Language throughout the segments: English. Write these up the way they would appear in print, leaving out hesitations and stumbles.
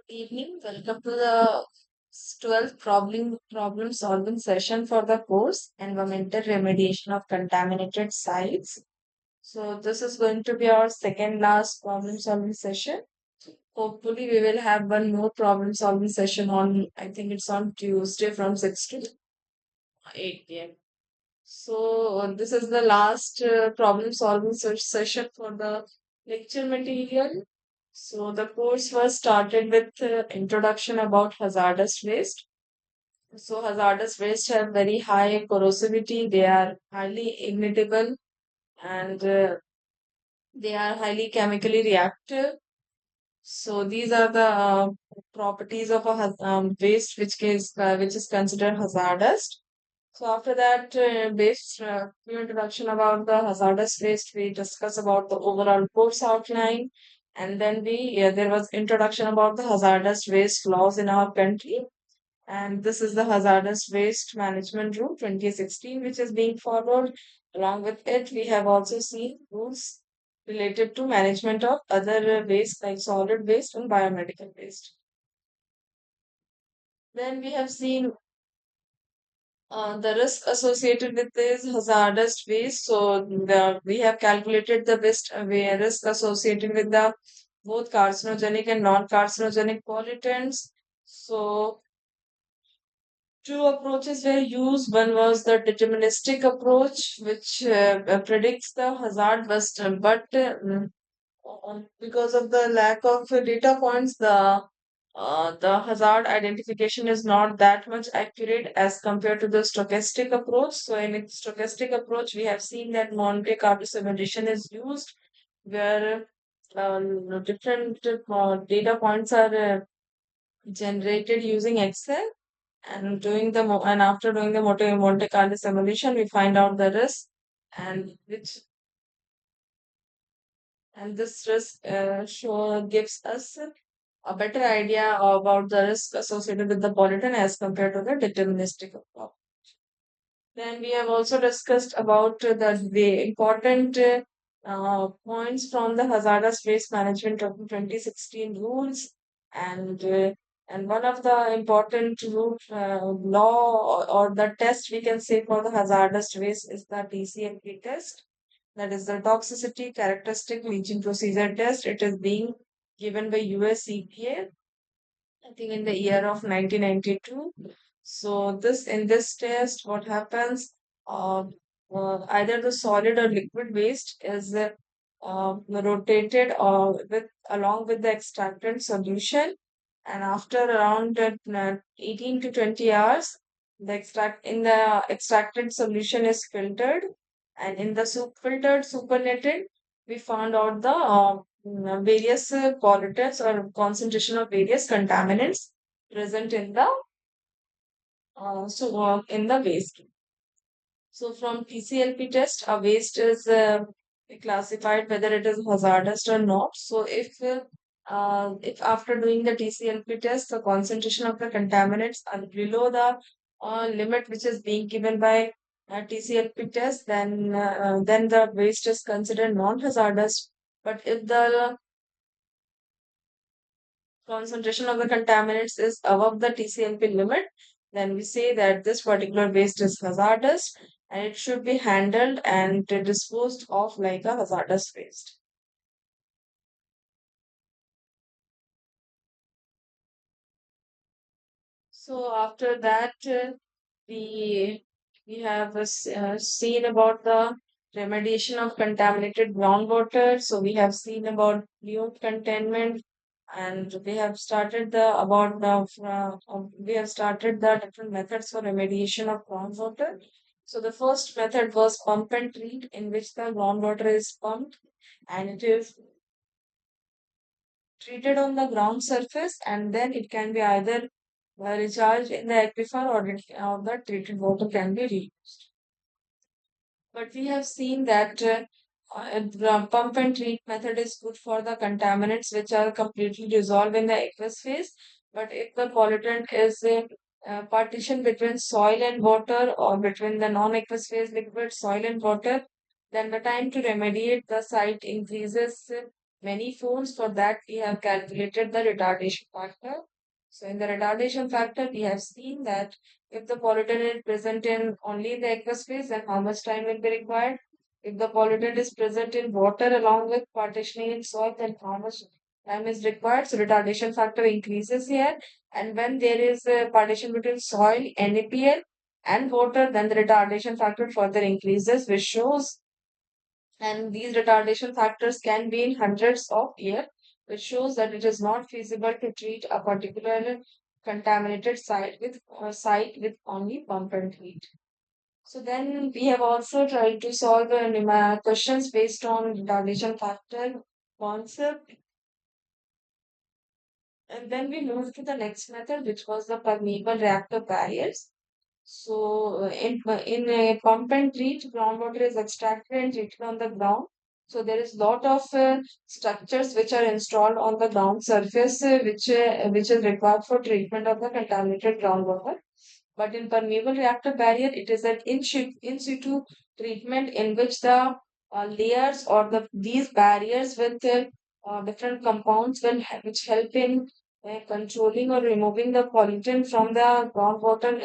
Evening. Welcome to the 12th problem solving session for the course Environmental Remediation of Contaminated Sites. So this is going to be our second last problem solving session. Hopefully we will have one more problem solving session on, I think it's on Tuesday from 6 to 8 p.m. So this is the last problem solving session for the lecture material. So the course was started with introduction about hazardous waste. So hazardous waste have very high corrosivity. They are highly ignitable and they are highly chemically reactive. So these are the properties of a waste which is considered hazardous. So after that, based few introduction about the hazardous waste, we discuss about the overall course outline, and then there was introduction about the hazardous waste laws in our country, and this is the hazardous waste management rule 2016, which is being followed. Along with it, we have also seen rules related to management of other waste like solid waste and biomedical waste. Then we have seen the risk associated with this hazardous waste. So we have calculated the risk associated with the both carcinogenic and non-carcinogenic pollutants. So two approaches were used. One was the deterministic approach, which predicts the hazard, but because of the lack of data points, the hazard identification is not that much accurate as compared to the stochastic approach. So in its stochastic approach, we have seen that Monte Carlo simulation is used, where different data points are generated using Excel, and after doing the Monte Carlo simulation, we find out the risk, and which and this risk gives us a better idea about the risk associated with the pollutant as compared to the deterministic approach. Then we have also discussed about the important points from the hazardous waste management of 2016 rules, and uh, and one of the important law or the test we can say for the hazardous waste is the TCLP test, that is the toxicity characteristic leaching procedure test. It is being given by US EPA, I think in the year of 1992. So in this test, what happens? Uh, Either the solid or liquid waste is rotated with along with the extractant solution, and after around 18 to 20 hours, the extracted solution is filtered, and in the filtered supernatant, we found out the various pollutants or concentration of various contaminants present in the in the waste. So from TCLP test, a waste is classified whether it is hazardous or not. So if after doing the TCLP test, the concentration of the contaminants are below the limit which is being given by TCLP test, then the waste is considered non-hazardous. But if the concentration of the contaminants is above the TCLP limit, then we say that this particular waste is hazardous and it should be handled and disposed of like a hazardous waste. So after that, we we have seen about the remediation of contaminated groundwater. So we have seen about pollutant containment, and we have started the different methods for remediation of groundwater. So the first method was pump and treat, in which the groundwater is pumped and it is treated on the ground surface, and then it can be either recharged in the aquifer, or the treated water can be reused. But we have seen that the pump and treat method is good for the contaminants which are completely dissolved in the aqueous phase. But if the pollutant is partition between soil and water, or between the non-aqueous phase liquid, soil and water, then the time to remediate the site increases many phones. For that, we have calculated the retardation factor. So in the retardation factor, we have seen that if the pollutant is present in only the aqueous phase, then how much time will be required? If the pollutant is present in water along with partitioning in soil, then how much time is required? So retardation factor increases here. And when there is a partition between soil, NPL, and water, then the retardation factor further increases, which shows, and these retardation factors can be in hundreds of years, which shows that it is not feasible to treat a particular contaminated site with only pump and treat. So then we have also tried to solve the questions based on retardation factor concept, and then we moved to the next method, which was the permeable reactor barriers. So, in a pump and treat, groundwater is extracted and treated on the ground. So, there is lot of structures which are installed on the ground surface, which is required for treatment of the contaminated groundwater. But in permeable reactor barrier, it is an in situ treatment in which the layers or these barriers with different compounds which help in controlling or removing the pollutant from the groundwater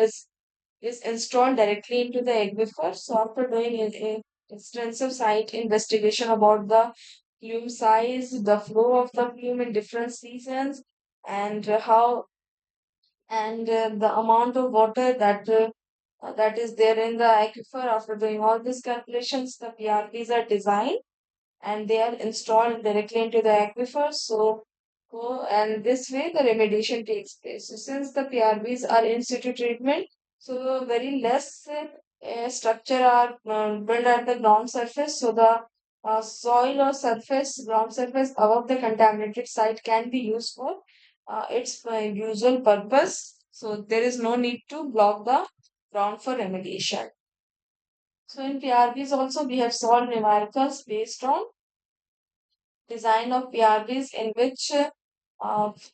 is installed directly into the aquifer. So after doing a extensive site investigation about the plume size, the flow of the plume in different seasons, and how and the amount of water that is there in the aquifer. After doing all these calculations, the PRPs are designed and they are installed directly into the aquifer. And this way the remediation takes place. So since the PRBs are in situ treatment, so very less structure are built at the ground surface. So the soil or ground surface above the contaminated site can be used for its usual purpose. So there is no need to block the ground for remediation. So in PRBs also we have solved numericals based on design of PRBs in which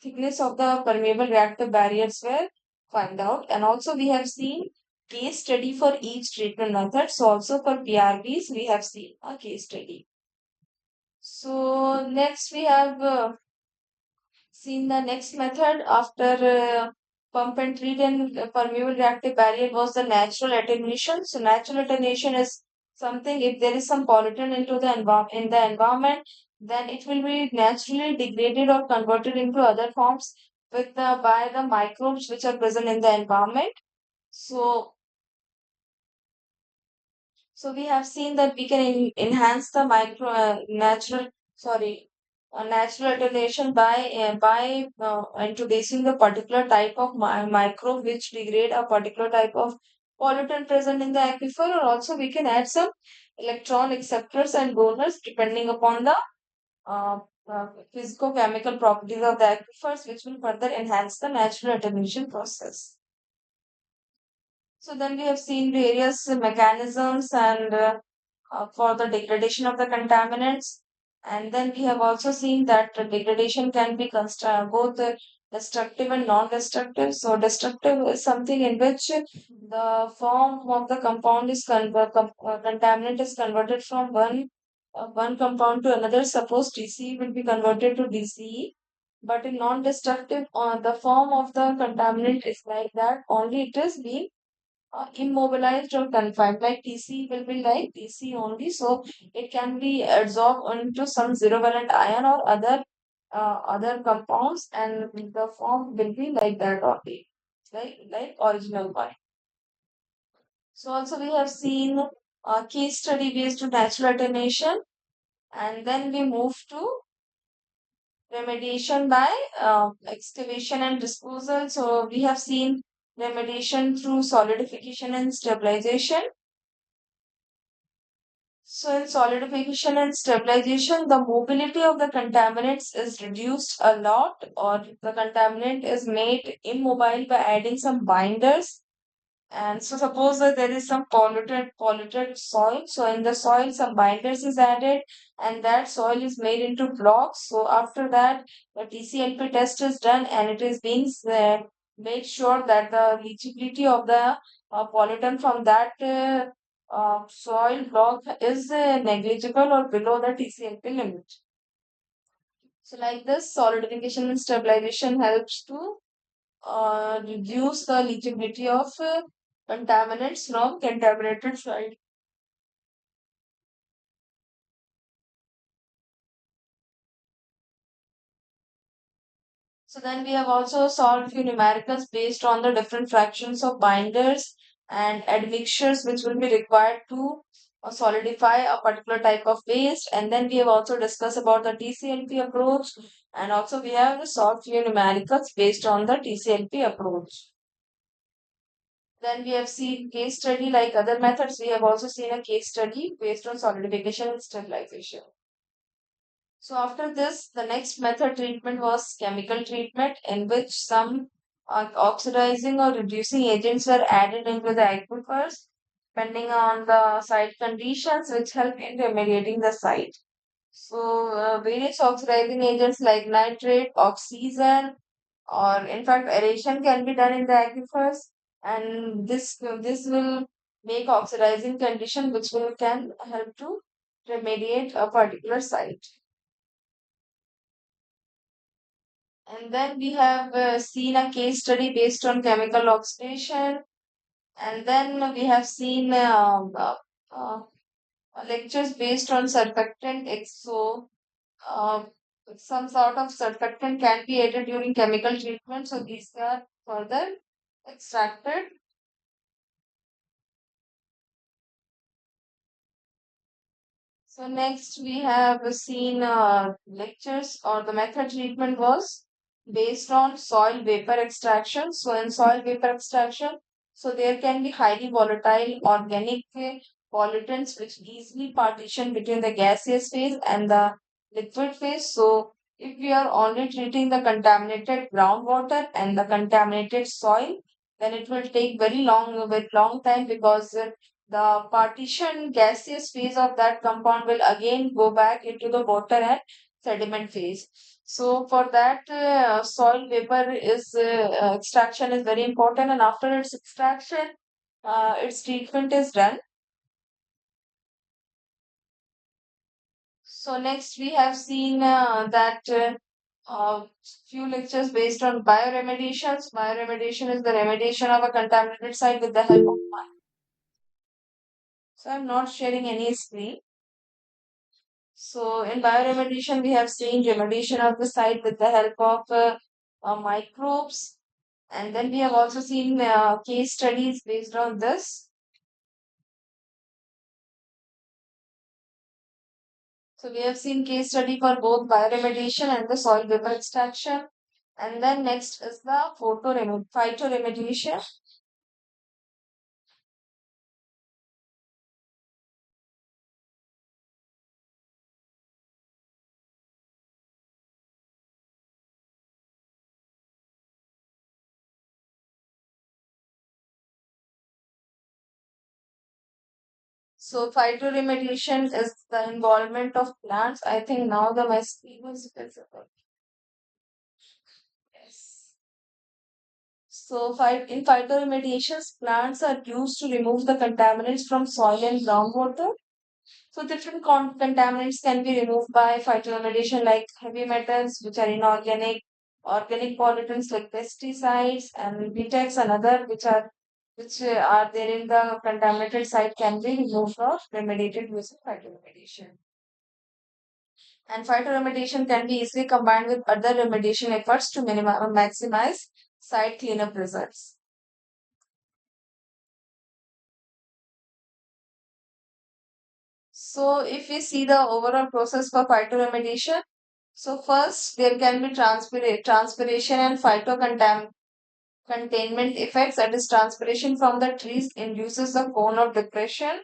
thickness of the permeable reactor barriers were found out. And also we have seen case study for each treatment method. So also for PRBs, we have seen a case study. So next we have seen the next method after pump and treat and permeable reactive barrier was the natural attenuation. So natural attenuation is something, if there is some pollutant into the in the environment, then it will be naturally degraded or converted into other forms by the microbes which are present in the environment. So so we have seen that we can enhance the natural attenuation by introducing the particular type of microbe which degrade a particular type of pollutant present in the aquifer, or also we can add some electron acceptors and donors depending upon the uh, physicochemical properties of the aquifers, which will further enhance the natural attenuation process. So then we have seen various mechanisms and for the degradation of the contaminants. And then we have also seen that the degradation can be both destructive and non-destructive. So destructive is something in which the form of the compound contaminant is converted from one compound to another. Suppose TCE will be converted to DCE. But in non-destructive, the form of the contaminant is like that. Only it is being immobilized or confined. Like TC will be like TC only, so it can be absorbed into some zero valent ion or other compounds, and the form will be like that only, like original one. So also we have seen a case study based on natural attenuation, and then we move to remediation by excavation and disposal. So we have seen remediation through solidification and stabilization. So in solidification and stabilization, the mobility of the contaminants is reduced a lot, or the contaminant is made immobile by adding some binders. And so suppose that there is some polluted soil. So in the soil, some binders is added and that soil is made into blocks. So after that, the TCLP test is done and it is being made sure that the leachability of the pollutant from that soil block is negligible or below the TCLP limit. So like this, solidification and stabilization helps to reduce the leachability of contaminants from contaminated site. So then we have also solved few numericals based on the different fractions of binders and admixtures which will be required to solidify a particular type of waste. And then we have also discussed about the TCLP approach, and also we have solved few numericals based on the TCLP approach. Then we have seen case study like other methods. We have also seen a case study based on solidification and stabilization. So after this, the next method treatment was chemical treatment, in which some oxidizing or reducing agents were added into the aquifers depending on the site conditions, which help in remediating the site. So various oxidizing agents like nitrate, oxygen, or in fact aeration can be done in the aquifers, and this will make oxidizing condition which will can help to remediate a particular site. And then we have seen a case study based on chemical oxidation. And then we have seen uh, lectures based on surfactant. So, uh, some sort of surfactant can be added during chemical treatment. So, these are further extracted. So next we have seen lectures, or the method treatment was based on soil vapor extraction. So in soil vapor extraction, so there can be highly volatile organic pollutants which easily partition between the gaseous phase and the liquid phase. So if we are only treating the contaminated groundwater and the contaminated soil, then it will take very long time, because the partition gaseous phase of that compound will again go back into the water and sediment phase. So for that, soil vapor is extraction is very important, and after its extraction, its treatment is done. So next we have seen that few lectures based on bioremediations. Bioremediation is the remediation of a contaminated site with the help of fire. So I'm not sharing any screen. So in bioremediation, we have seen remediation of the site with the help of microbes. And then we have also seen case studies based on this. So we have seen case study for both bioremediation and the soil vapor extraction. And then next is the phytoremediation. So phytoremediation is the involvement of plants. I think now the my screen is visible. Yes. So, in phytoremediations, plants are used to remove the contaminants from soil and groundwater. So, different contaminants can be removed by phytoremediation, like heavy metals, which are inorganic, organic pollutants like pesticides and vitex and other, which are there in the contaminated site, can be removed or remediated using phytoremediation. And phytoremediation can be easily combined with other remediation efforts to maximize site cleanup results. So if we see the overall process for phytoremediation, so first there can be transpiration and phytocontaminant containment effects. That is, transpiration from the trees induces the cone of depression,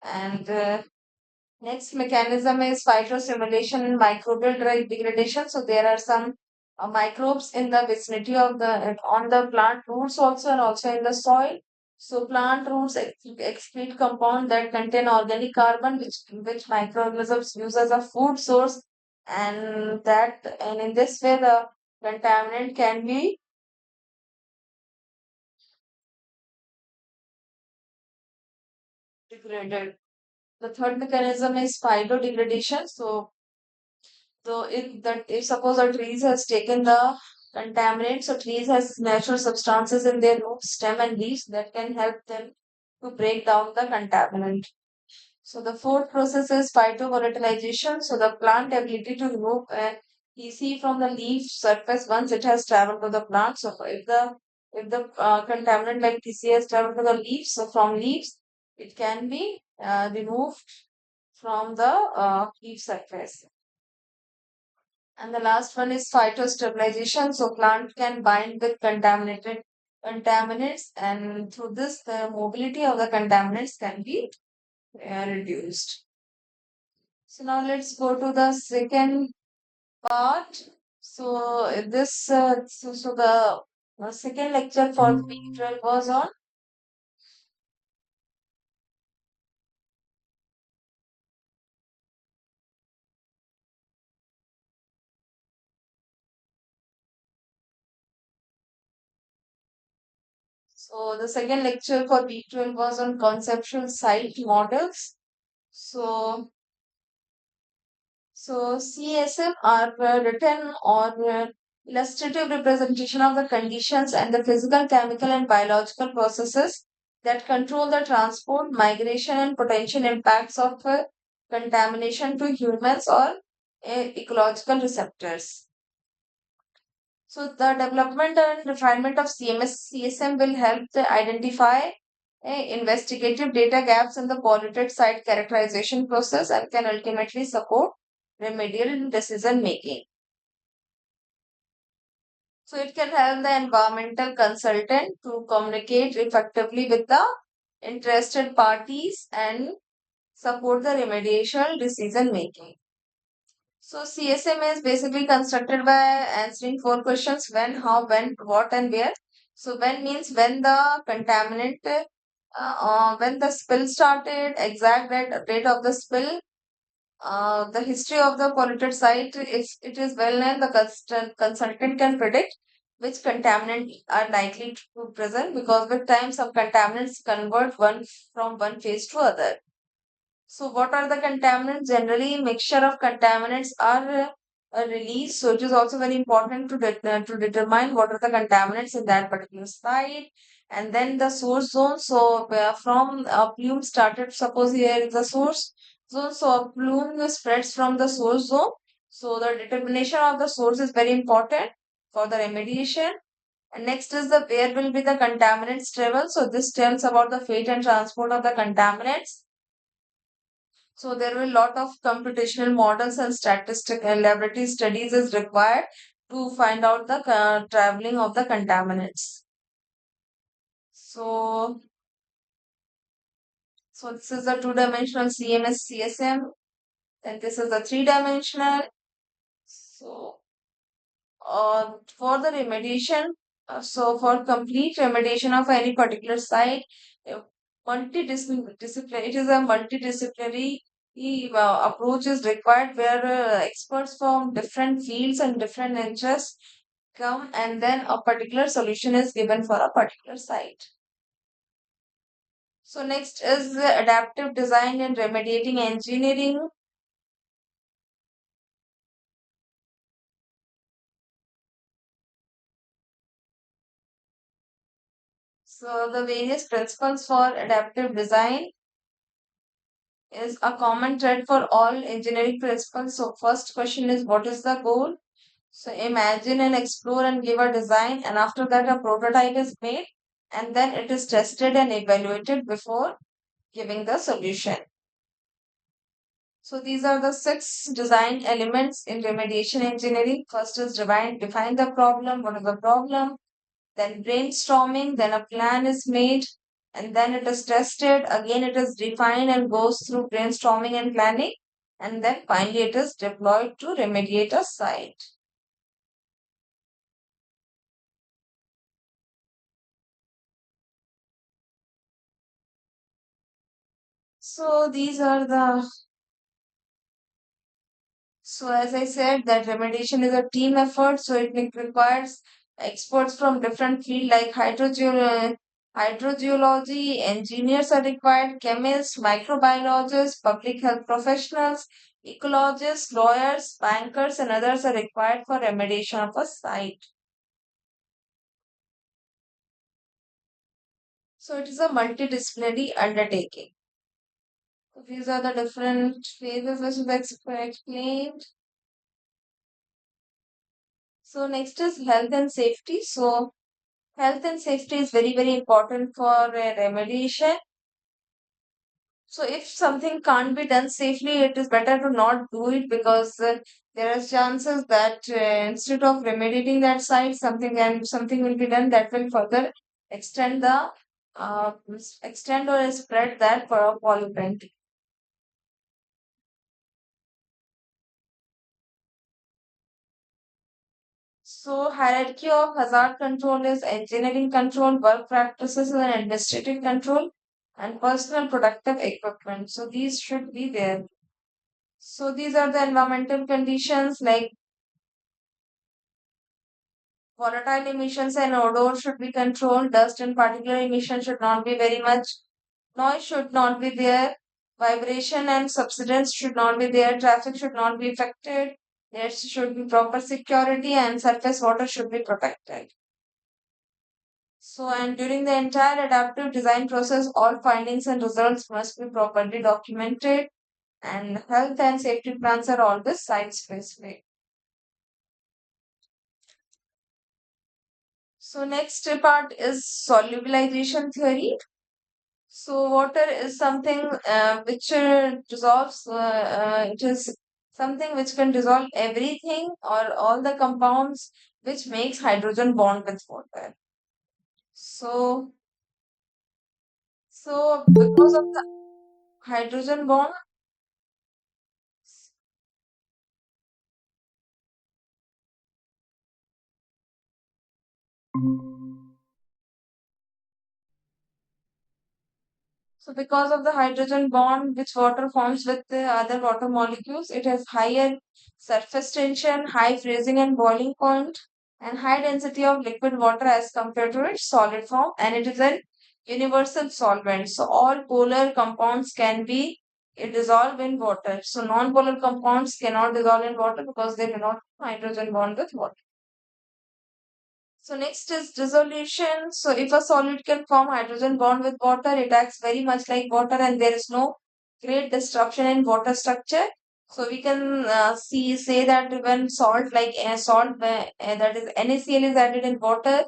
and next mechanism is phytosimulation and microbial degradation. So there are some microbes in the vicinity of the on the plant roots also, and also in the soil. So plant roots excrete compound that contain organic carbon, which microorganisms use as a food source, and in this way the contaminant can be degraded. The third mechanism is phytodegradation. So So if suppose a trees has taken the contaminant, so trees has natural substances in their roots, stem and leaves that can help them to break down the contaminant. So the fourth process is phytovolatilization. So the plant ability to remove EC from the leaf surface once it has traveled to the plant. So if the contaminant like TC has traveled to the leaves, so from leaves it can be removed from the leaf surface. And the last one is phytostabilization. So plant can bind with contaminated contaminants, and through this the mobility of the contaminants can be reduced. So now let's go to the second part. So the second lecture for week 12 was on. So the second lecture for week 12 was on conceptual site models. So CSM are written or illustrative representation of the conditions and the physical, chemical, and biological processes that control the transport, migration, and potential impacts of contamination to humans or ecological receptors. So the development and refinement of CSM will help to identify investigative data gaps in the polluted site characterization process and can ultimately support remedial decision making. So it can help the environmental consultant to communicate effectively with the interested parties and support the remediation decision making. So CSM is basically constructed by answering four questions: when, how, when, what, and where. So when means when the contaminant, when the spill started, exact date of the spill, the history of the polluted site. If it is well known, the consultant can predict which contaminants are likely to present, because with time some contaminants convert one from one phase to other. So, what are the contaminants? Generally, mixture of contaminants are released. So, it is also very important to determine what are the contaminants in that particular site. And then the source zone. So, from a plume started, suppose here is the source zone. So, a plume spreads from the source zone. So, the determination of the source is very important for the remediation. And next is the where will be the contaminants travel. So, this tells about the fate and transport of the contaminants. So there will lot of computational models and statistical laboratory studies is required to find out the traveling of the contaminants. So, so this is the two-dimensional CMS CSM, and this is the three-dimensional. So for the remediation, so for complete remediation of any particular site, uh, multidisciplinary, it is a multidisciplinary approach is required, where experts from different fields and different interests come, and then a particular solution is given for a particular site. So next is the adaptive design and remediating engineering. So the various principles for adaptive design is a common thread for all engineering principles. So first question is, what is the goal? So imagine and explore and give a design, and after that a prototype is made, and then it is tested and evaluated before giving the solution. So these are the six design elements in remediation engineering. First is define the problem. What is the problem? Then brainstorming, then a plan is made, and then it is tested. Again, it is defined and goes through brainstorming and planning, and then finally it is deployed to remediate a site. So these are the so as I said, that remediation is a team effort, so it requires experts from different fields like Hydrogeology engineers are required, chemists, microbiologists, public health professionals, ecologists, lawyers, bankers, and others are required for remediation of a site. So it is a multidisciplinary undertaking. So these are the different phases which is explained. So next is health and safety. So health and safety is very, very important for remediation. So if something can't be done safely, it is better to not do it because there are chances that instead of remediating that site, something will be done that will further extend the extend or spread that pollutant. So hierarchy of hazard control is engineering control, work practices and administrative control, and personal protective equipment. So these should be there. So these are the environmental conditions like volatile emissions and odor should be controlled. Dust and particular emission should not be very much. Noise should not be there. Vibration and subsidence should not be there. Traffic should not be affected. There should be proper security and surface water should be protected. So, and during the entire adaptive design process, all findings and results must be properly documented, and health and safety plans are always site specific. So, next part is solubilization theory. So, water is something which dissolves, it is something which can dissolve everything or all the compounds which makes hydrogen bond with water. So, because of the hydrogen bond, so because of the hydrogen bond which water forms with the other water molecules, it has higher surface tension, high freezing and boiling point, and high density of liquid water as compared to its solid form, and it is a universal solvent. So all polar compounds can be dissolved in water. So non-polar compounds cannot dissolve in water because they do not hydrogen bond with water. So next is dissolution. So if a solid can form hydrogen bond with water, it acts very much like water and there is no great disruption in water structure. So we can say that when salt like salt that is NaCl is added in water,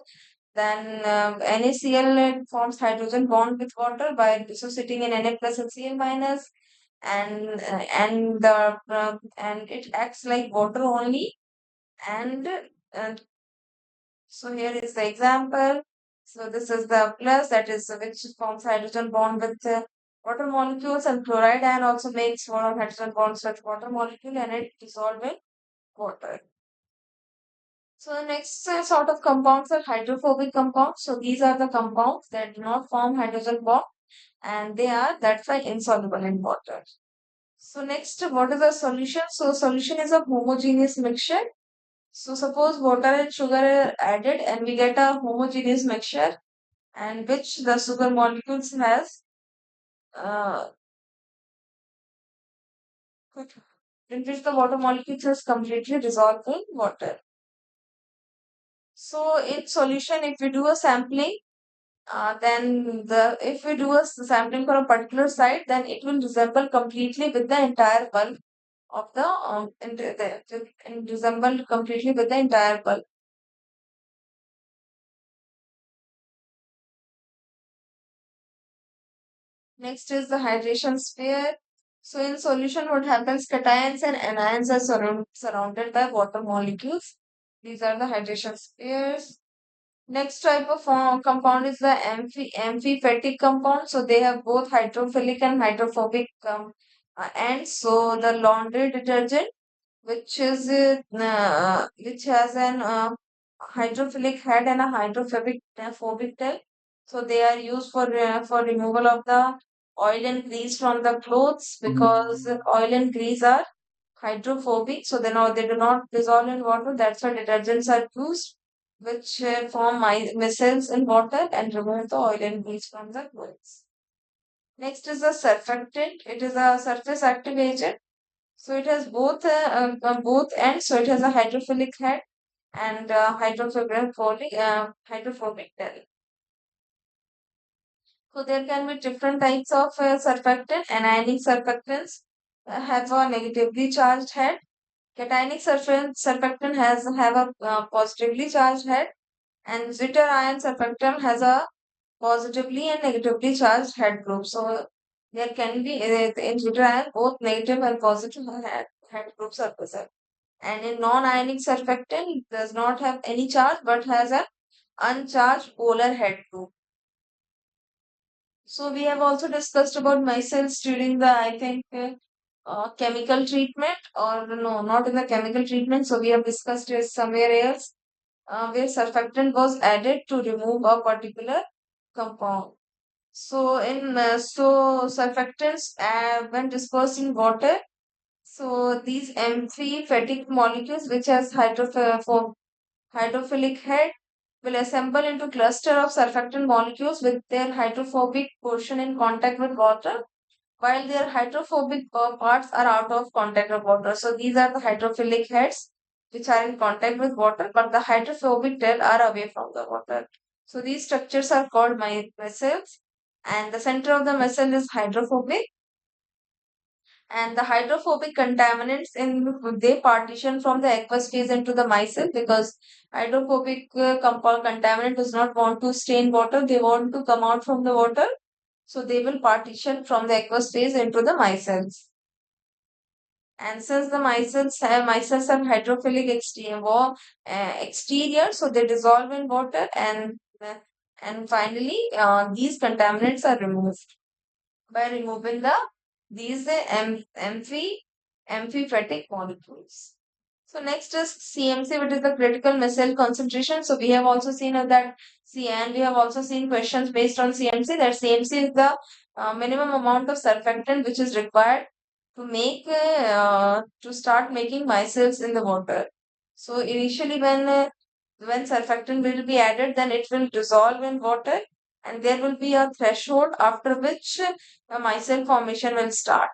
then NaCl forms hydrogen bond with water by dissociating in Na plus and Cl minus, and it acts like water only, and uh, so here is the example. So this is the plus that is which forms hydrogen bond with water molecules, and chloride ion also makes one of hydrogen bonds with water molecule and it dissolves in water. So the next sort of compounds are hydrophobic compounds. So these are the compounds that do not form hydrogen bond and they are that's why insoluble in water. So next, what is the solution? So solution is a homogeneous mixture. So suppose water and sugar are added and we get a homogeneous mixture and which the sugar molecules has uh, in which the water molecules has completely dissolved in water. So in solution, if we do a sampling, then the if we do a sampling for a particular site, then it will resemble completely with the entire bulk of the resemble completely with the entire bulk. Next is the hydration sphere. So in solution, what happens? Cations and anions are surrounded by water molecules. These are the hydration spheres. Next type of compound is the amphipathic compound. So they have both hydrophilic and hydrophobic ends. So the laundry detergent, which has an hydrophilic head and a hydrophobic phobic tail. So they are used for removal of the oil and grease from the clothes because oil and grease are hydrophobic. So they do not dissolve in water. That's why detergents are used. which form micelles in water and remove the oil and grease from the clothes. Next is the surfactant. It is a surface active agent. So it has both ends. So it has a hydrophilic head and hydrophobic tail. So there can be different types of surfactant. Anionic surfactants have a negatively charged head. Cationic surfactant have a positively charged head, and zwitter ion surfactant has a positively and negatively charged head group. So there can be in zwitter ion both negative and positive head groups are present. And in non-ionic surfactant does not have any charge but has an uncharged polar head group. So we have also discussed about micelles during the, I think, chemical treatment, or no, not in the chemical treatment. So we have discussed it somewhere else, where surfactant was added to remove a particular compound. So surfactants when dispersed in water, so these amphiphilic molecules which has hydrophilic head will assemble into cluster of surfactant molecules with their hydrophobic portion in contact with water, while their hydrophobic parts are out of contact with water. So these are the hydrophilic heads which are in contact with water, but the hydrophobic tail are away from the water. So these structures are called micelles, and the center of the micelle is hydrophobic, and the hydrophobic contaminants in they partition from the aqueous phase into the micelle, because hydrophobic compound contaminant does not want to stay in water, they want to come out from the water, so they will partition from the aqueous phase into the micelles. And since the micelles have hydrophilic exterior, so they dissolve in water, and finally these contaminants are removed by removing these amphiphatic molecules. So next is CMC, which is the critical micelle concentration. So we have also seen that and we have also seen questions based on CMC, that CMC is the minimum amount of surfactant which is required to to start making micelles in the water. So initially when surfactant will be added, then it will dissolve in water, and there will be a threshold after which the micelle formation will start.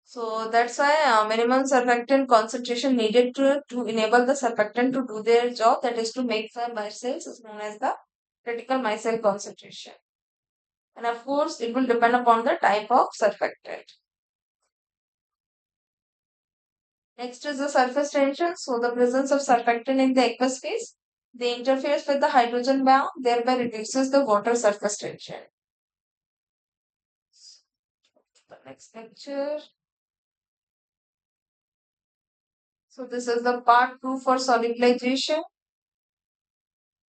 So that's why minimum surfactant concentration needed to enable the surfactant to do their job, that is to make the micelles, is known as the critical micelle concentration. And of course, it will depend upon the type of surfactant. Next is the surface tension. So the presence of surfactant in the aqueous phase, they interferes with the hydrogen bond, thereby reduces the water surface tension. The next lecture. So this is the part 2 for solubilization.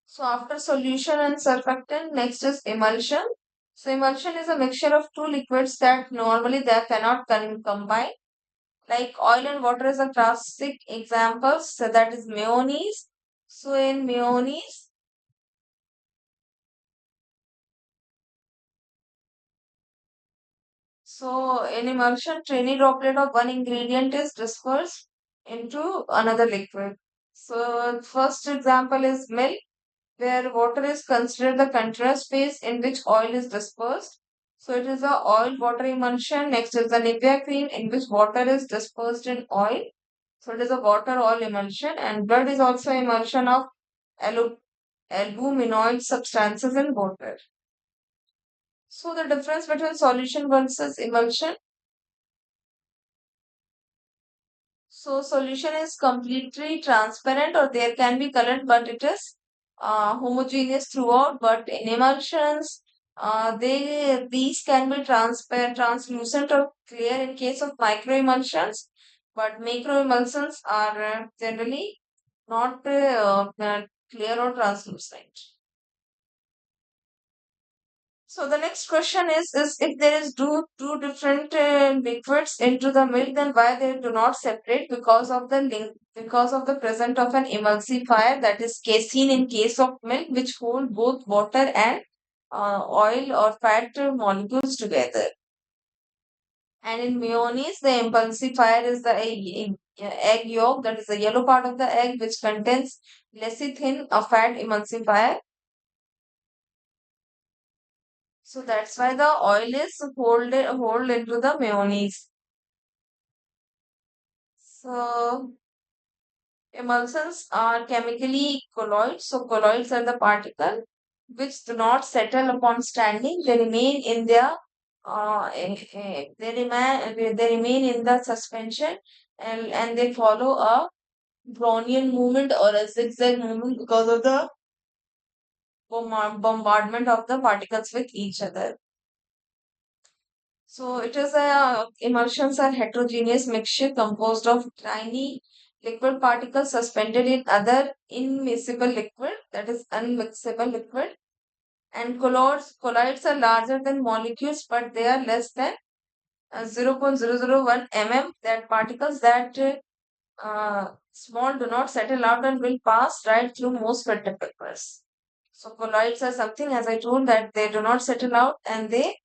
So after solution and surfactant, next is emulsion. So emulsion is a mixture of two liquids that normally they cannot combine. Like oil and water is a classic example. So that is mayonnaise. So in mayonnaise, so in emulsion, tiny droplet of one ingredient is dispersed into another liquid. So first example is milk, where water is considered the contrast phase in which oil is dispersed. So it is a oil water emulsion. Next is the Nivea cream, in which water is dispersed in oil. So it is a water oil emulsion, and blood is also emulsion of alu- albuminoid substances in water. So the difference between solution versus emulsion. So solution is completely transparent, or there can be color, but it is homogeneous throughout. But in emulsions, these can be transparent, translucent, or clear in case of micro emulsions. But macro emulsions are generally not clear or translucent. So the next question is if there is two different liquids into the milk, then why they do not separate? Because of the link, because of the presence of an emulsifier, that is casein in case of milk, which hold both water and oil or fat molecules together. And in mayonnaise, the emulsifier is the egg yolk, that is the yellow part of the egg, which contains lecithin, a fat emulsifier. So that's why the oil is hold into the mayonnaise. So emulsions are chemically colloids. So colloids are the particle which do not settle upon standing. They remain in their they remain in the suspension, and they follow a Brownian movement or a zigzag movement because of the bombardment of the particles with each other. So it is a emulsions are heterogeneous mixture composed of tiny liquid particles suspended in other immiscible liquid, that is unmixable liquid. And colloids are larger than molecules, but they are less than 0.001 mm. That particles that small do not settle out and will pass right through most filter papers. So colloids are something, as I told, that they do not settle out and they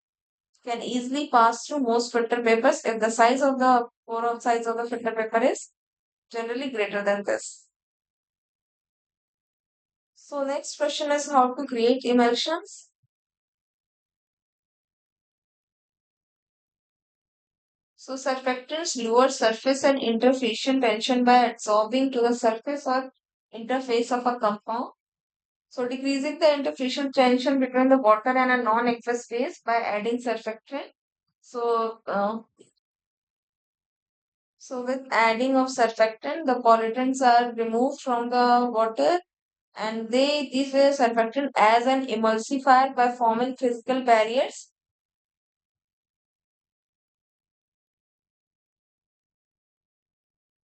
can easily pass through most filter papers if the size of the pore of size of the filter paper is generally greater than this. So next question is how to create emulsions. So surfactants lower surface and interface tension by adsorbing to the surface or interface of a compound. So decreasing the interfacial tension between the water and a non-aqueous phase by adding surfactant. So, with adding of surfactant, the pollutants are removed from the water, and these were surfactant as an emulsifier by forming physical barriers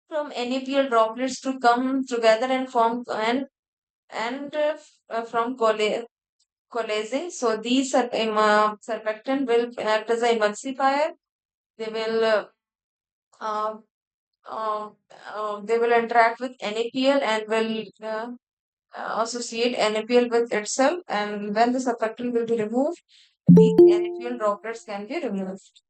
from NaPl droplets to come together and form and from coalescing. So these surfactant will act as an emulsifier. They will uh, uh, they will interact with NaPl and will associate NaPl with itself. And when the surfactant will be removed, these NaPl droplets can be removed.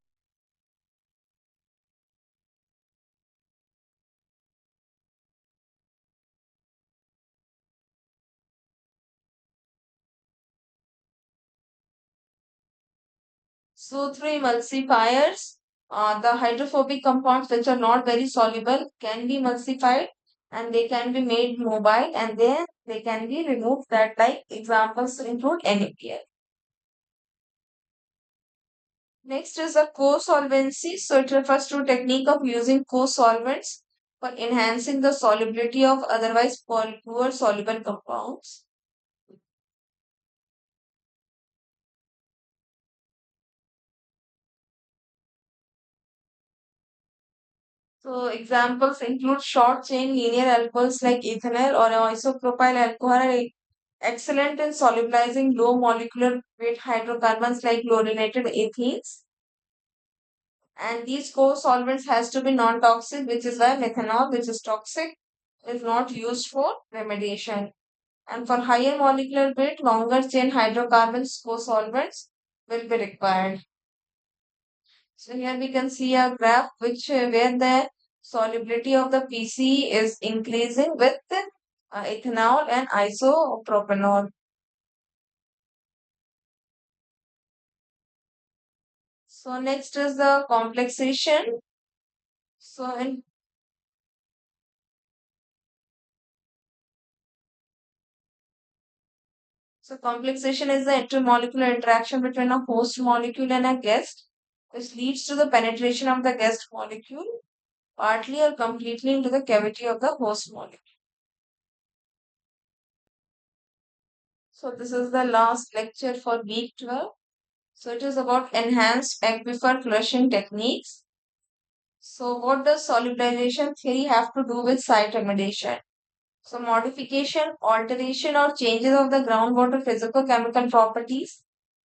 So through emulsifiers, the hydrophobic compounds which are not very soluble can be emulsified and they can be made mobile, and then they can be removed. That like examples include NaPl. Next is a co-solvency. So it refers to technique of using co-solvents for enhancing the solubility of otherwise poor soluble compounds. So examples include short chain linear alcohols like ethanol or isopropyl alcohol are excellent in solubilizing low molecular weight hydrocarbons like chlorinated ethenes. And these co-solvents has to be non-toxic, which is why methanol, which is toxic, is not used for remediation. And for higher molecular weight, longer chain hydrocarbons co-solvents will be required. So here we can see a graph where the solubility of the PC is increasing with ethanol and isopropanol. So next is the complexation. So in complexation is the intermolecular interaction between a host molecule and a guest, which leads to the penetration of the guest molecule partly or completely into the cavity of the host molecule. So this is the last lecture for week 12. So it is about enhanced aquifer flushing techniques. So what does solubilization theory have to do with site remediation? So modification, alteration or changes of the groundwater physical-chemical properties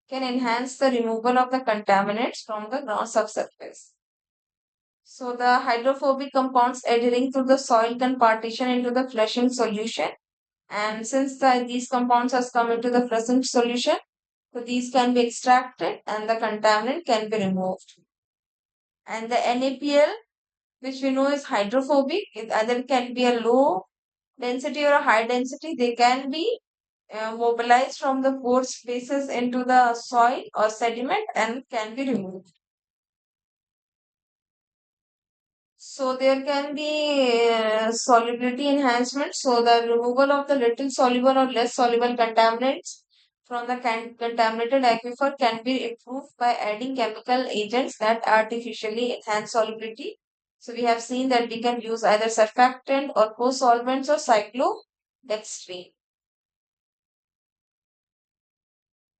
can enhance the removal of the contaminants from the ground subsurface. So the hydrophobic compounds adhering to the soil can partition into the flushing solution. And since these compounds has come into the flushing solution, so these can be extracted and the contaminant can be removed. And the NaPl which we know is hydrophobic. It either can be a low density or a high density. They can be mobilized from the pore spaces into the soil or sediment and can be removed. So there can be solubility enhancement. So the removal of the little soluble or less soluble contaminants from the contaminated aquifer can be improved by adding chemical agents that artificially enhance solubility. So we have seen that we can use either surfactant or co-solvents or cyclodextrin.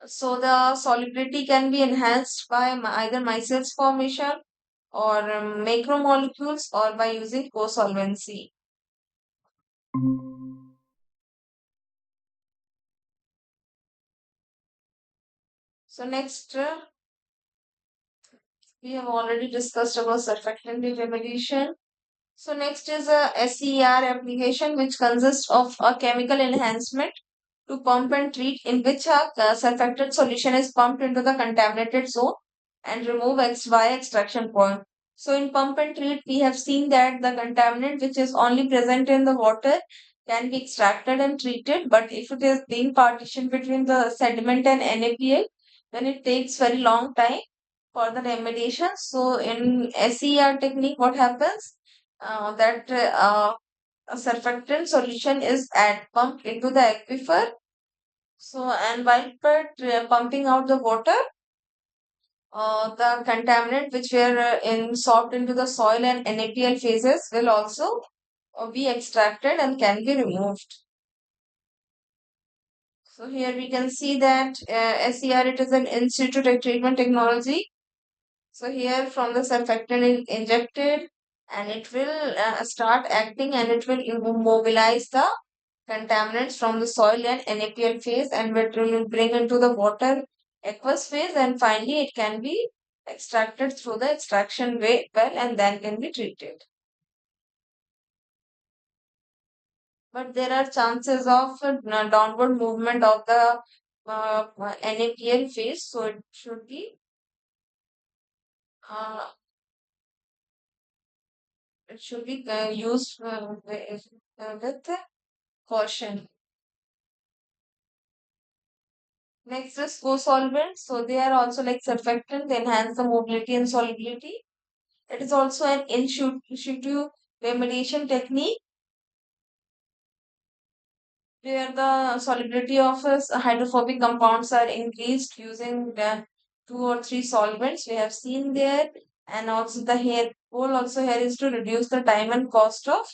So the solubility can be enhanced by either micelles formation or macromolecules or by using co-solvency. So next, we have already discussed about surfactant remediation. So next is a SER application which consists of a chemical enhancement to pump and treat in which a surfactant solution is pumped into the contaminated zone and remove X via extraction point. So in pump and treat, we have seen that the contaminant which is only present in the water can be extracted and treated, but if it is being partitioned between the sediment and NaPl, then it takes very long time for the remediation. So in SER technique, what happens? That a surfactant solution is pumped into the aquifer. So, and while pumping out the water, the contaminant which were in soaked into the soil and NaPl phases will also be extracted and can be removed. So here we can see that SER, it is an in situ treatment technology. So here from the surfactant is injected and it will start acting and it will immobilize the contaminants from the soil and NaPl phase and it will bring into the water aqueous phase and finally it can be extracted through the extraction well and then can be treated. But there are chances of downward movement of the NaPl phase, so uh, it should be used with caution. Next is co-solvents. So they are also like surfactant. They enhance the mobility and solubility. It is also an in situ remediation technique where the solubility of hydrophobic compounds are increased using the two or three solvents we have seen there. And also the hair goal also here is to reduce the time and cost of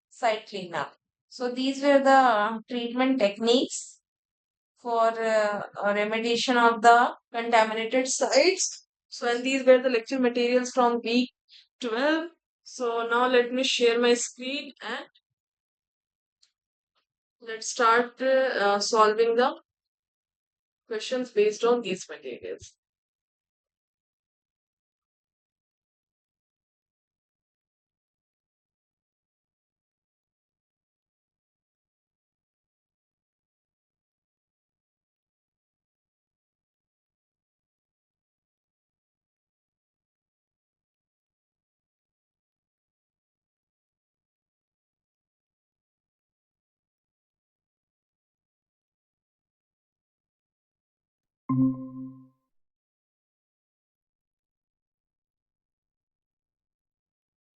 site cleanup. So these were the treatment techniques for remediation of the contaminated sites. So, and these were the lecture materials from week 12. So, now let me share my screen and let's start solving the questions based on these materials.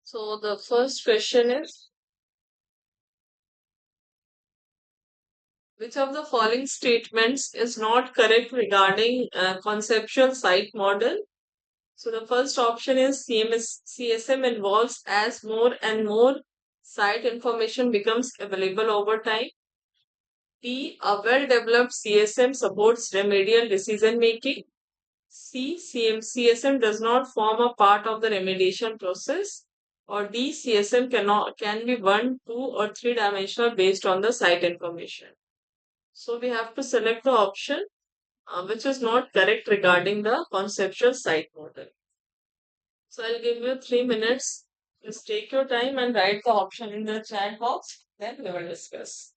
So, the first question is, which of the following statements is not correct regarding conceptual site model? So the first option is CSM involves as more and more site information becomes available over time. B. A well-developed CSM supports remedial decision making. CSM does not form a part of the remediation process. Or D. CSM can be one, two, or three-dimensional based on the site information. So we have to select the option which is not correct regarding the conceptual site model. So I'll give you 3 minutes. Just take your time and write the option in the chat box. Then we will discuss.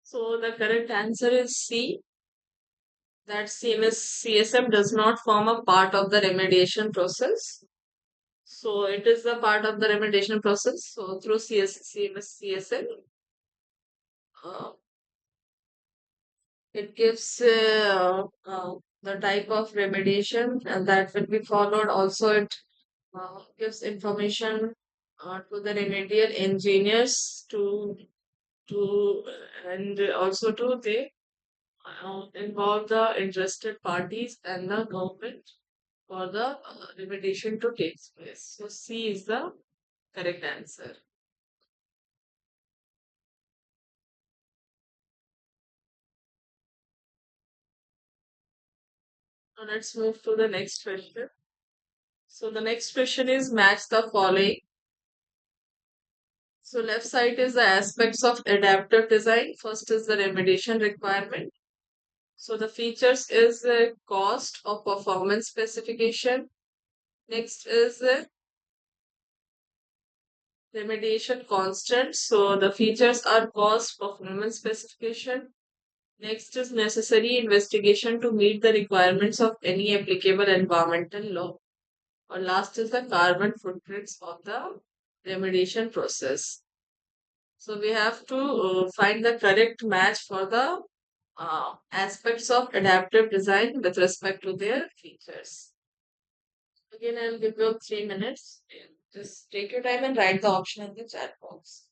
So the correct answer is C, that CSM does not form a part of the remediation process. So it is a part of the remediation process. So through CSM, uh, it gives the type of remediation and that will be followed. Also, it gives information to the remedial engineers to and also to they involve the interested parties and the government for the remediation to take place. So C is the correct answer. Now let's move to the next question. So the next question is match the following. So left side is the aspects of adaptive design. First is the remediation requirement. So the features is the cost or performance specification. Next is the remediation constant. So the features are cost, performance specification. Next is necessary investigation to meet the requirements of any applicable environmental law. Or last is the carbon footprints of the remediation process. So we have to find the correct match for the aspects of adaptive design with respect to their features. Again, I'll give you 3 minutes. Just take your time and write the option in the chat box.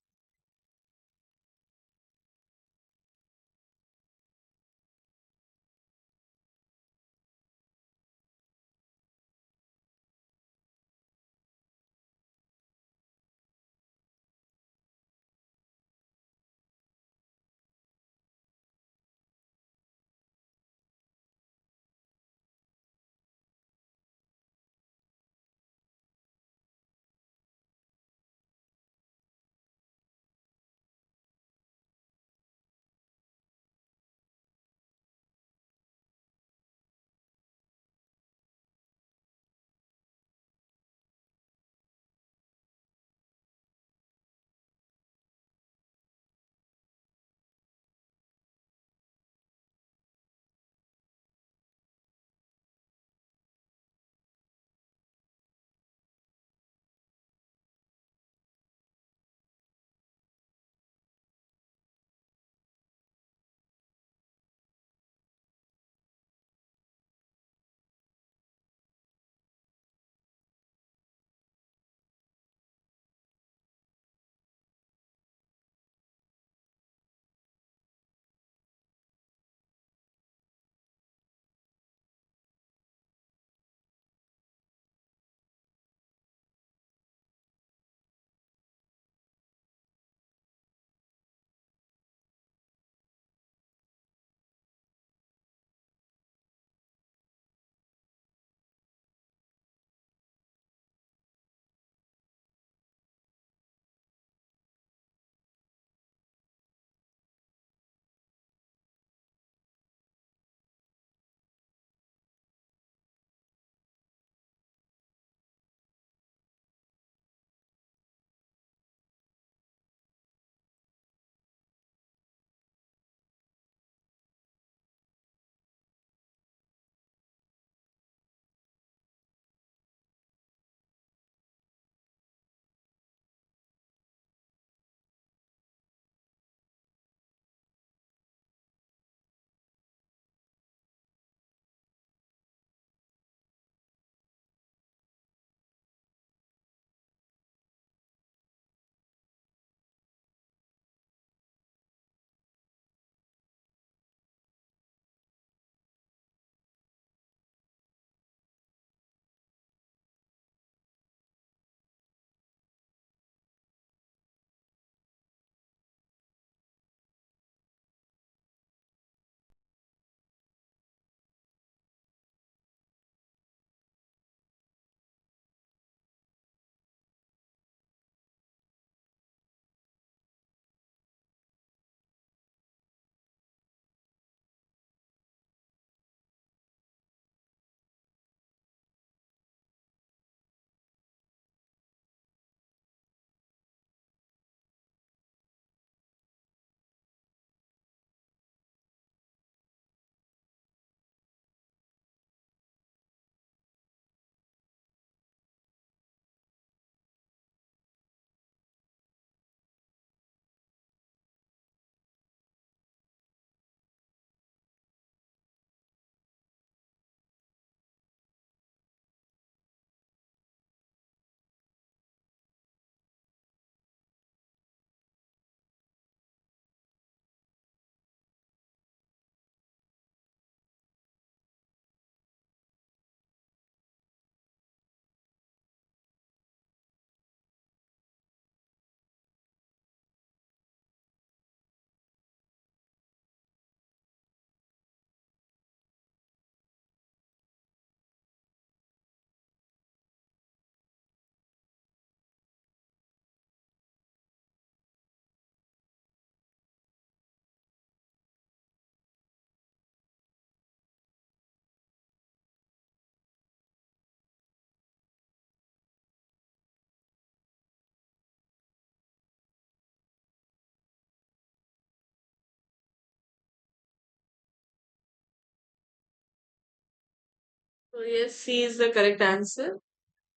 So yes, C is the correct answer.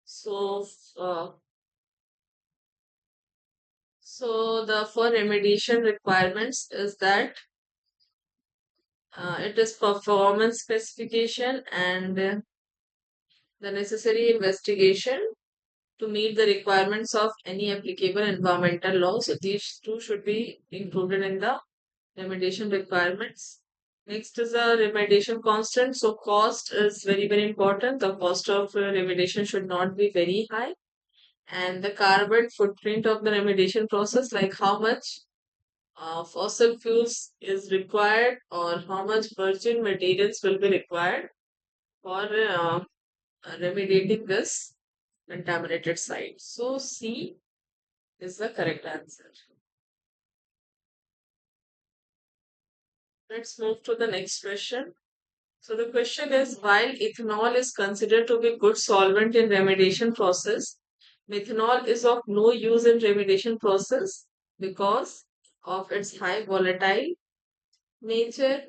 So, uh, so the for remediation requirements is that it is performance specification and the necessary investigation to meet the requirements of any applicable environmental law. So these two should be included in the remediation requirements. Next is a remediation constant. So cost is very, very important. The cost of remediation should not be very high. And the carbon footprint of the remediation process, like how much fossil fuels is required or how much virgin materials will be required for remediating this contaminated site. So C is the correct answer. Let's move to the next question. So the question is, while ethanol is considered to be good solvent in remediation process, methanol is of no use in remediation process because of its high volatile nature,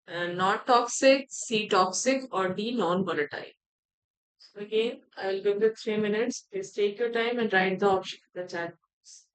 not toxic, C toxic, or D non-volatile. So again, I will give you 3 minutes. Please take your time and write the option in the chat box.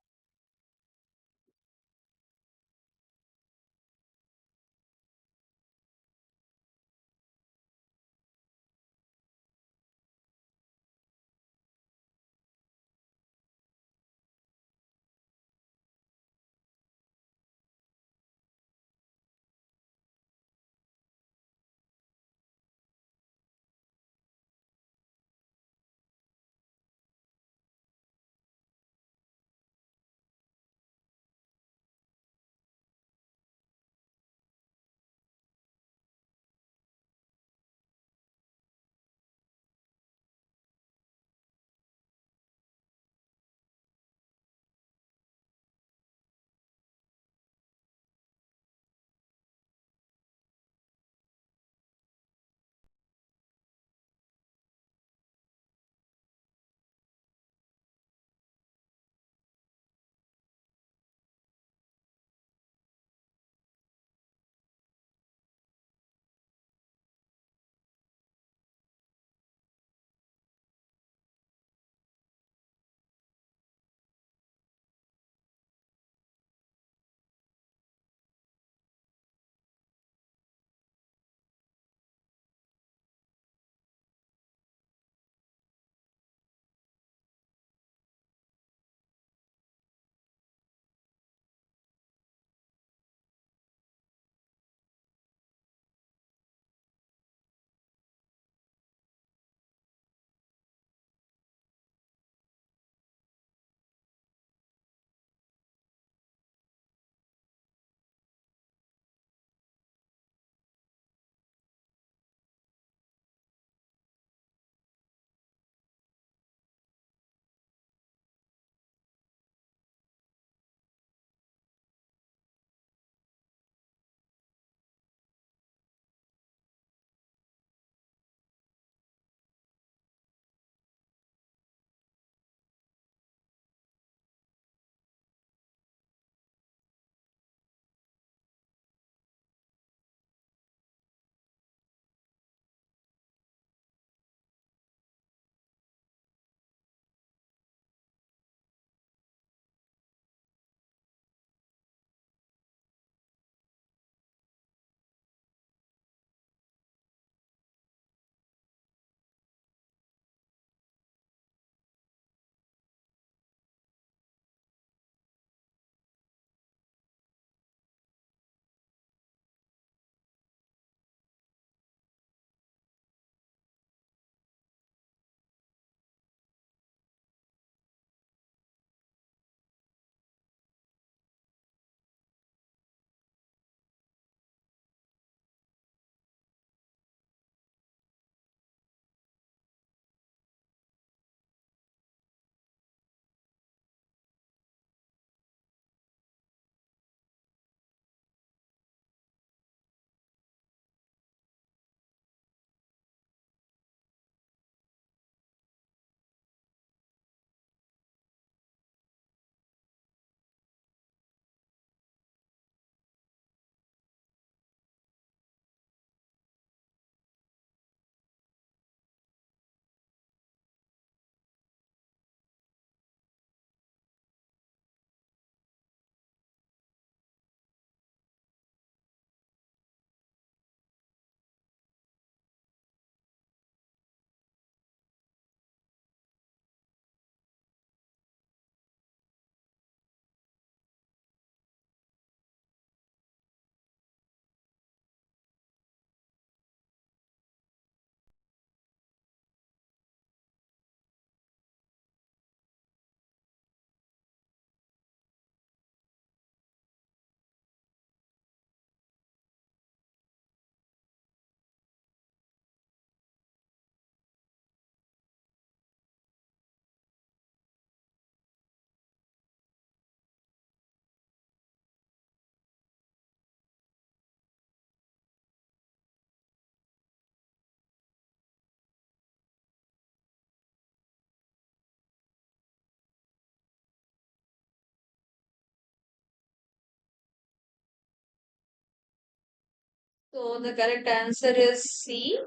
So the correct answer is C,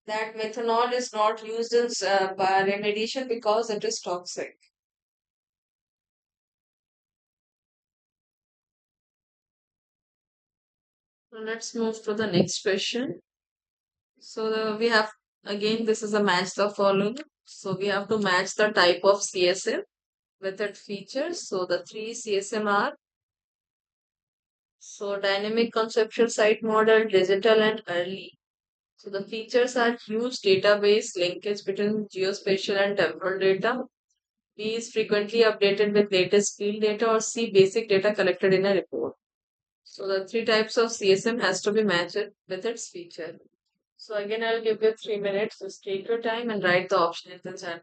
that methanol is not used in remediation because it is toxic. So let's move to the next question. So we have, again, this is a match the following. So we have to match the type of CSM with its features. So the three CSM are, so dynamic conceptual site model, digital and early. So the features are huge database linkage between geospatial and temporal data. B is frequently updated with latest field data, or C, basic data collected in a report. So the three types of CSM has to be matched with its feature. So again, I'll give you 3 minutes. Just take your time and write the option in the chat.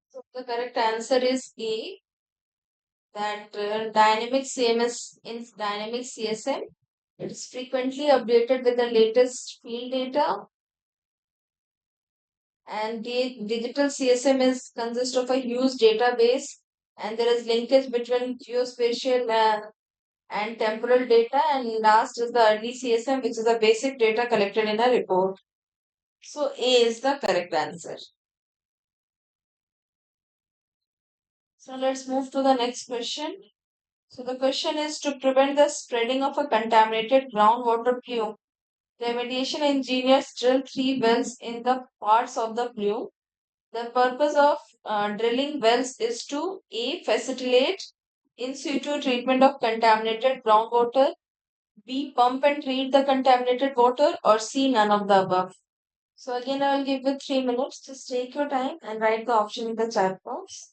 So the correct answer is A, that dynamic CMS in dynamic CSM, it is frequently updated with the latest field data, and the digital CSM is consists of a huge database and there is linkage between geospatial and temporal data, and last is the early CSM, which is the basic data collected in a report. So A is the correct answer. So let's move to the next question. So the question is, to prevent the spreading of a contaminated groundwater plume, remediation engineers drill 3 wells in the parts of the plume. The purpose of drilling wells is to A. Facilitate in situ treatment of contaminated groundwater, B. Pump and treat the contaminated water, or C. None of the above. So again, I will give you 3 minutes. Just take your time and write the option in the chat box.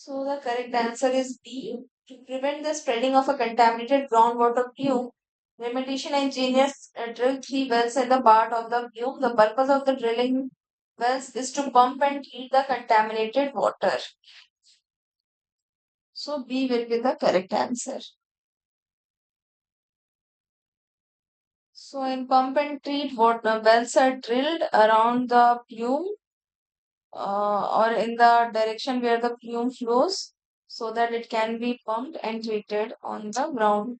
So the correct answer is B. To prevent the spreading of a contaminated groundwater plume, remediation engineers drill three wells in the part of the plume. The purpose of the drilling wells is to pump and treat the contaminated water. So B will be the correct answer. So in pump and treat water, wells are drilled around the plume or in the direction where the plume flows so that it can be pumped and treated on the ground.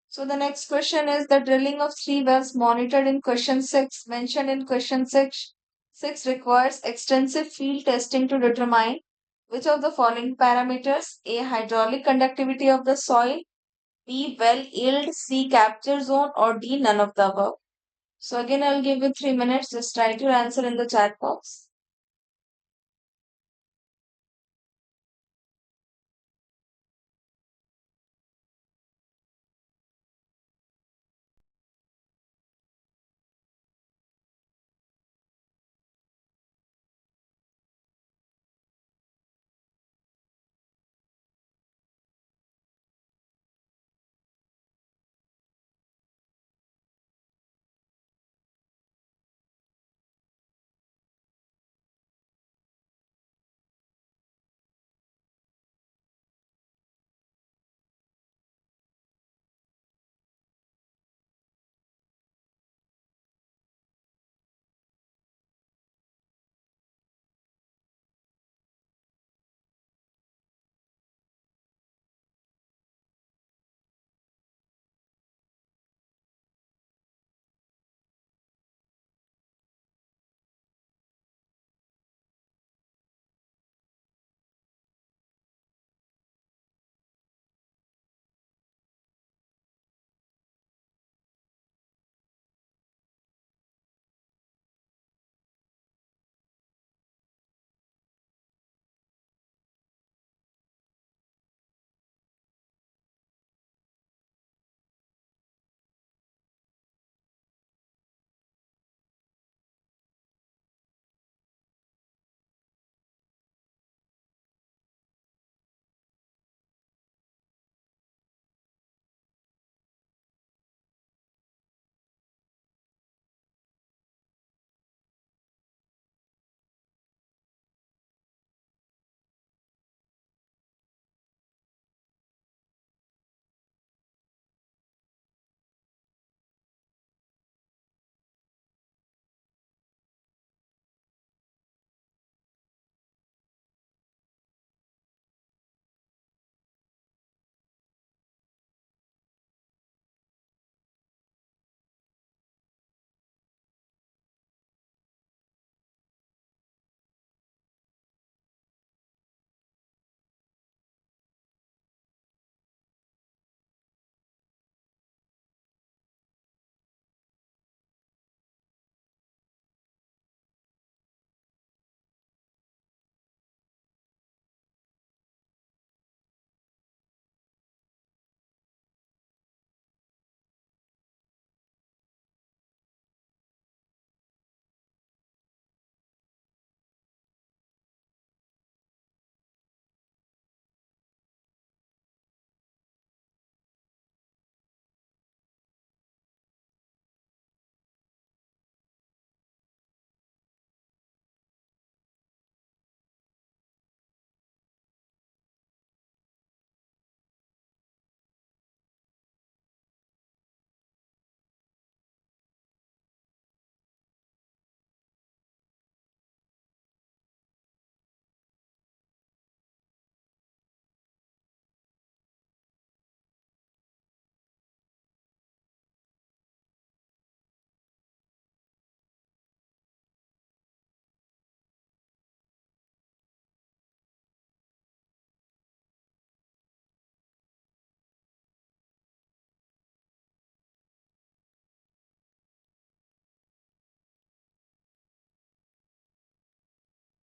So the next question is the drilling of three wells monitored in question 6, mentioned in question 6 requires extensive field testing to determine which of the following parameters: A. Hydraulic conductivity of the soil, B. Well yield, C. Capture zone, or D. None of the above. So again, I'll give you 3 minutes. Just write your answer in the chat box.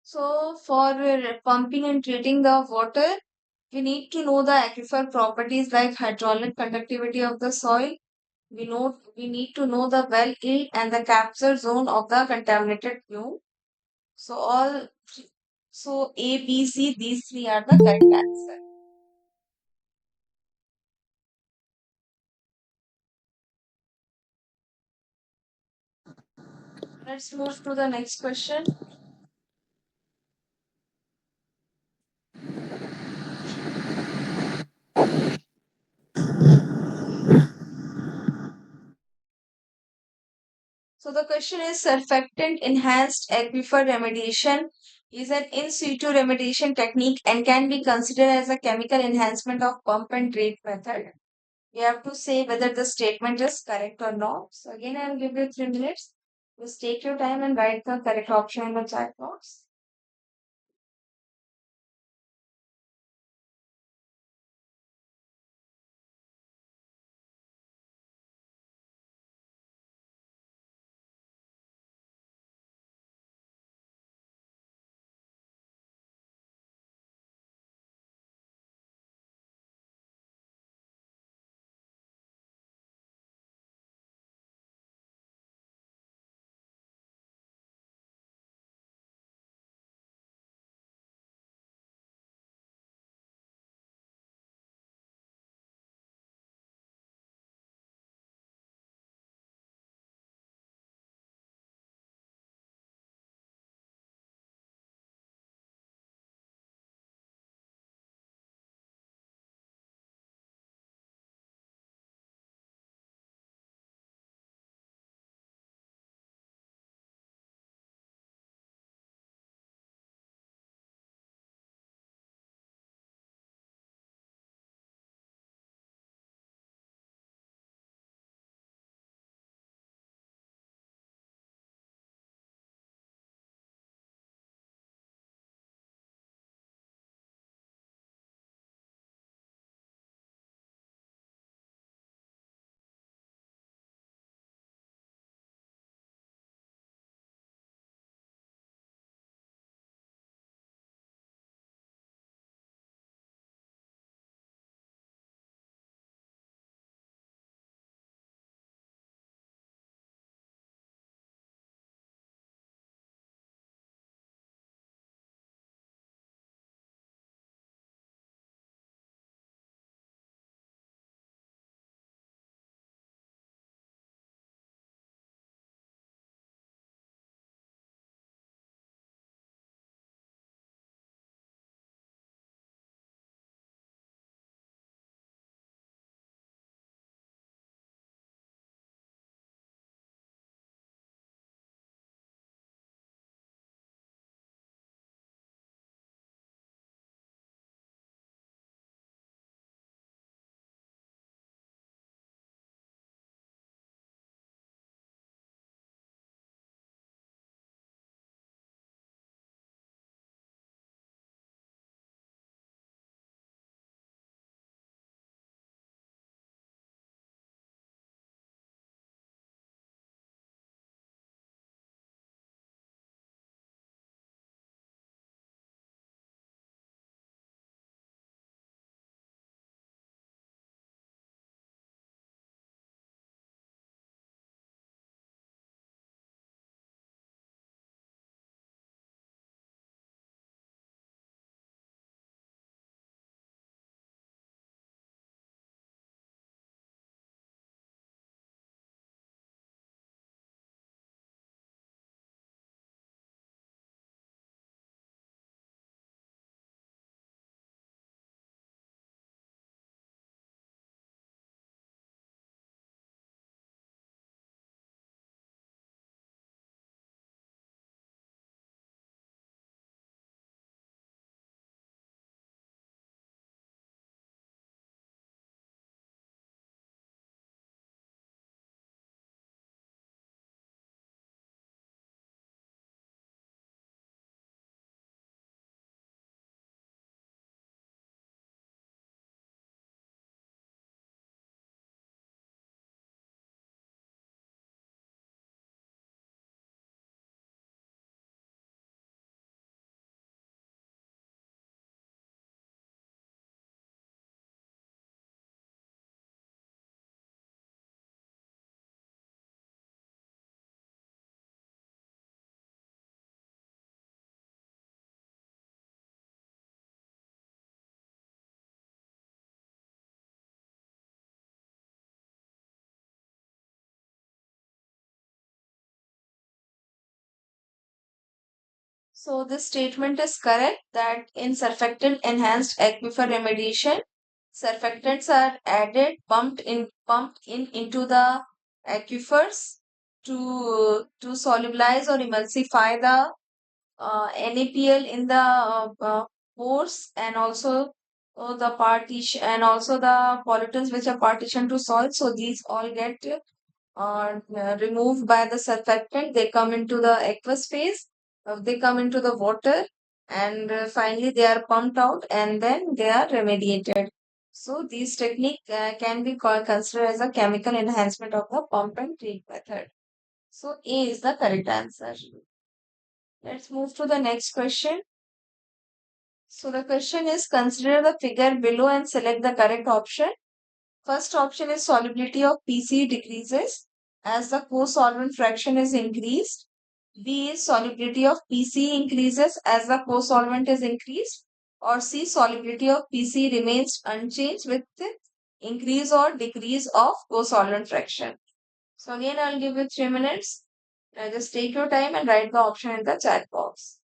So for pumping and treating the water, we need to know the aquifer properties like hydraulic conductivity of the soil. We need to know the well yield and the capture zone of the contaminated plume. So all So A, B, C, these three are the correct answer. Let's move to the next question. So the question is surfactant enhanced aquifer remediation is an in situ remediation technique and can be considered as a chemical enhancement of pump and treat method. You have to say whether the statement is correct or not. So again, I'll give you 3 minutes. Just take your time and write the correct option in the chat box. So this statement is correct that in surfactant enhanced aquifer remediation, surfactants are added, pumped in into the aquifers to solubilize or emulsify the NaPl in the pores, and also the partition, and also the pollutants which are partitioned to soil. So these all get removed by the surfactant. They come into the aqueous phase, they come into the water, and finally they are pumped out and then they are remediated. So these technique can be considered as a chemical enhancement of the pump and treat method. So A is the correct answer. Let's move to the next question. So the question is, consider the figure below and select the correct option. First option is solubility of PC decreases as the co-solvent fraction is increased. B is solubility of PC increases as the co-solvent is increased. Or C, solubility of PC remains unchanged with the increase or decrease of co-solvent fraction. So again, I'll give you 3 minutes. Just take your time and write the option in the chat box.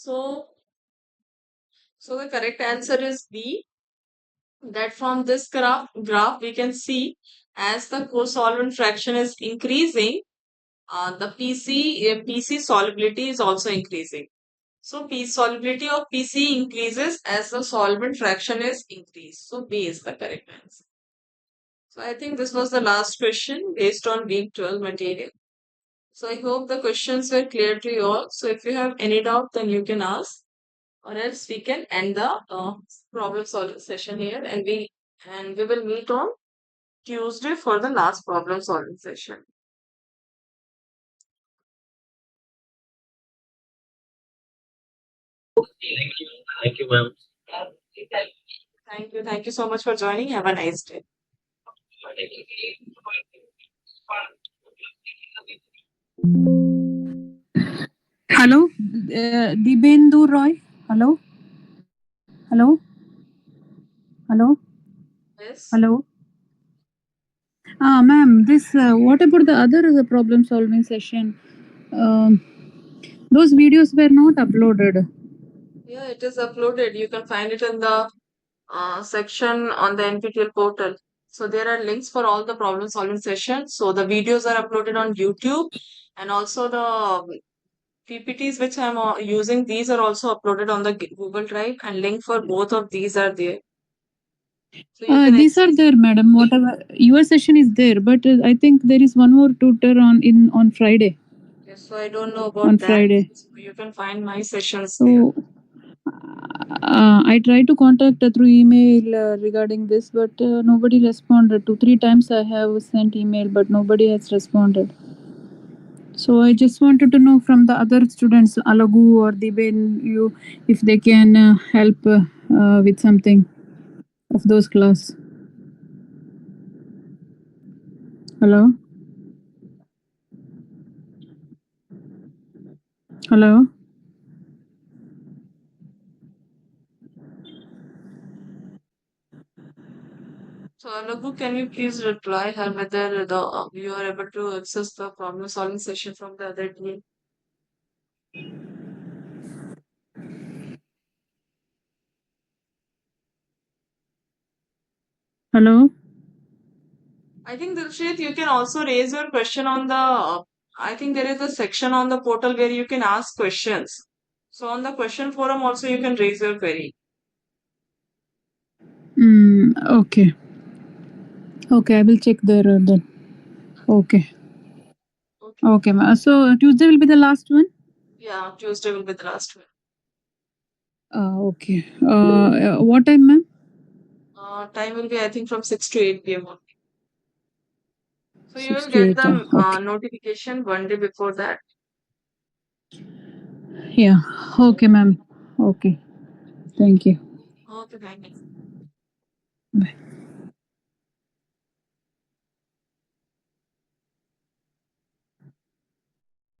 So the correct answer is B. That from this graph we can see as the co-solvent fraction is increasing, the PC solubility is also increasing. So P solubility of PC increases as the solvent fraction is increased. So B is the correct answer. So I think this was the last question based on week 12 material. So I hope the questions were clear to you all. So if you have any doubt, then you can ask, or else we can end the problem solving session here, and we will meet on Tuesday for the last problem solving session. Thank you, ma'am. Thank you so much for joining. Have a nice day. Hello, Dibendu Roy. Hello, hello, hello, Yes. hello. Ma'am, this what about the other problem solving session? Um, those videos were not uploaded. Yeah, it is uploaded. You can find it in the section on the NPTEL portal. So there are links for all the problem solving sessions. So the videos are uploaded on YouTube, and also the PPTs which I'm using, these are also uploaded on the Google Drive, and link for both of these are there. So you can These are access. there, madam. Whatever your session is there, but I think there is one more tutor on Friday. Yes, so I don't know On about that. Friday. So you can find my sessions there. So I tried to contact through email regarding this, but nobody responded. 2 3 times I have sent email, but nobody has responded. So I just wanted to know from the other students, Alagu or Diben, you if they can help with something of those class. Hello, hello. So Alagu, can you please reply her whether you are able to access the problem solving session from the other team? Hello. I think Dilshit, you can also raise your question on the. I think there is a section on the portal where you can ask questions. So on the question forum also you can raise your query. Okay. Okay, I will check there then. Okay. Okay. Okay. So Tuesday will be the last one. Yeah, Tuesday will be the last one. Okay. What time, ma'am? Time will be I think from 6 to 8 p.m. only. So you Six will to get eight. the Okay. notification one day before that. Yeah. Okay, ma'am. Okay. Thank you. Okay, thank you.